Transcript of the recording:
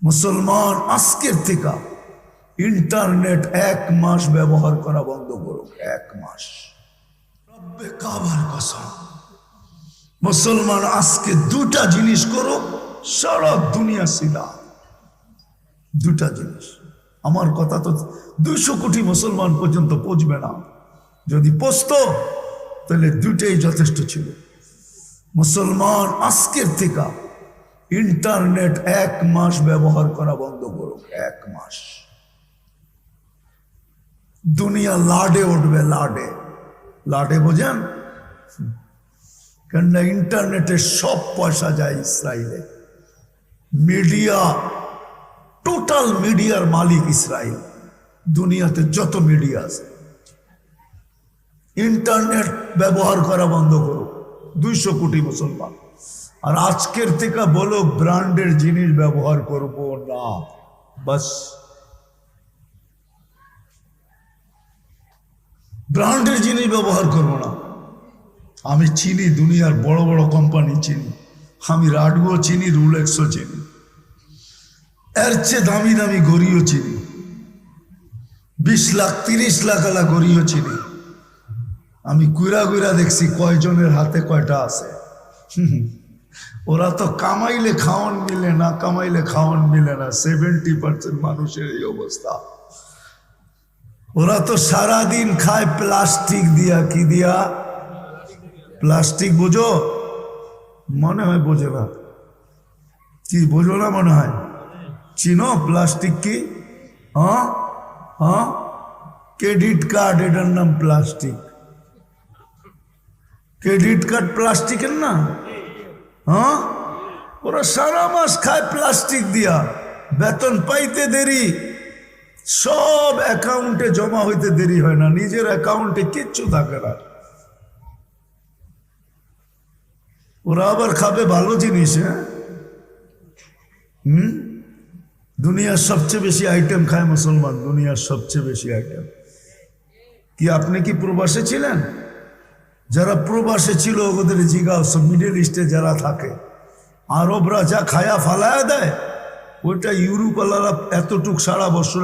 মুসলমান আজকের থেকে ইন্টারনেট 1 মাস ব্যবহার করা বন্ধ করুক। 1 মাস। রব্বে কাবার কসম, মুসলমান আজকে 2টা জিনিস করুক, সারা দুনিয়া সিলা। 2টা জিনিস। আমার কথা তো 200 কোটি মুসলমান পর্যন্ত পৌঁছবে না। যদি পৌঁছতো তাহলে 2টাই যথেষ্ট ছিল। মুসলমান আজকের থেকে ইন্টারনেট 1 মাস ব্যবহার করা বন্ধ করুক। 1 মাস। দুনিয়া লাডে উঠবে, লাডে। লাডে বোঝেন? কেননা ইন্টারনেটে সব পয়সা যায় ইসরায়েলে। মিডিয়া, টোটাল মিডিয়ার মালিক ইসরায়েল। দুনিয়াতে যত মিডিয়া আছে, ইন্টারনেট ব্যবহার করা বন্ধ করুক 200 কোটি মুসলমান। আর আজকের থেকে বলো ব্র্যান্ডের জিনিস ব্যবহার করব না, বাস। ব্র্যান্ডের জিনিস ব্যবহার করব না। আমি চিনি দুনিয়ার বড় বড় কোম্পানি চিনি, আমি রাডগো চিনি, রুলেক্সও চিনি, এর চেয়ে দামি দামি ঘড়িও চিনি, 20 লাখ 30 লাখ আলা ঘড়িও চিনি। আমি গুইরা গুইরা দেখছি কয়জনের হাতে কয়টা আছে। ওরা তো কামাইলে খাওয়ান মিলে না, কামাইলে খাওয়ান মিলে না। 70% মানুষের এই অবস্থা। ওরা তো সারাদিন খায় প্লাস্টিক দিয়া। কি দিয়া? প্লাস্টিক। বোঝো? মনে হয় বোঝো না। কি বোঝো না? মনে হয় চিনো প্লাস্টিক কি? হ্যাঁ হ্যাঁ, ক্রেডিট কার্ড, এটার নাম প্লাস্টিক। ক্রেডিট কার্ড প্লাস্টিকের না? হ্যাঁ, ওরা সারা মাস খায় প্লাস্টিক দিয়া। বেতন পাইতে দেরি, সব অ্যাকাউন্টে জমা হইতে দেরি হয় না, নিজের অ্যাকাউন্টে কিচ্ছু থাকে না। ওরা আবার খাবে ভালো জিনিস। হ্যাঁ, দুনিয়ার সবচেয়ে বেশি আইটেম খায় মুসলমান, দুনিয়ার সবচেয়ে বেশি আইটেম। কি আপনি কি প্রবাসে ছিলেন? যারা প্রবাসে ছিল ওদের জিগাও, সব মিডল ইস্টে যারা থাকে, আরবরা যা খায়া ফালায়া দেয়, ওইটা ইউরোপ আলারা এতটুক সারা বছরে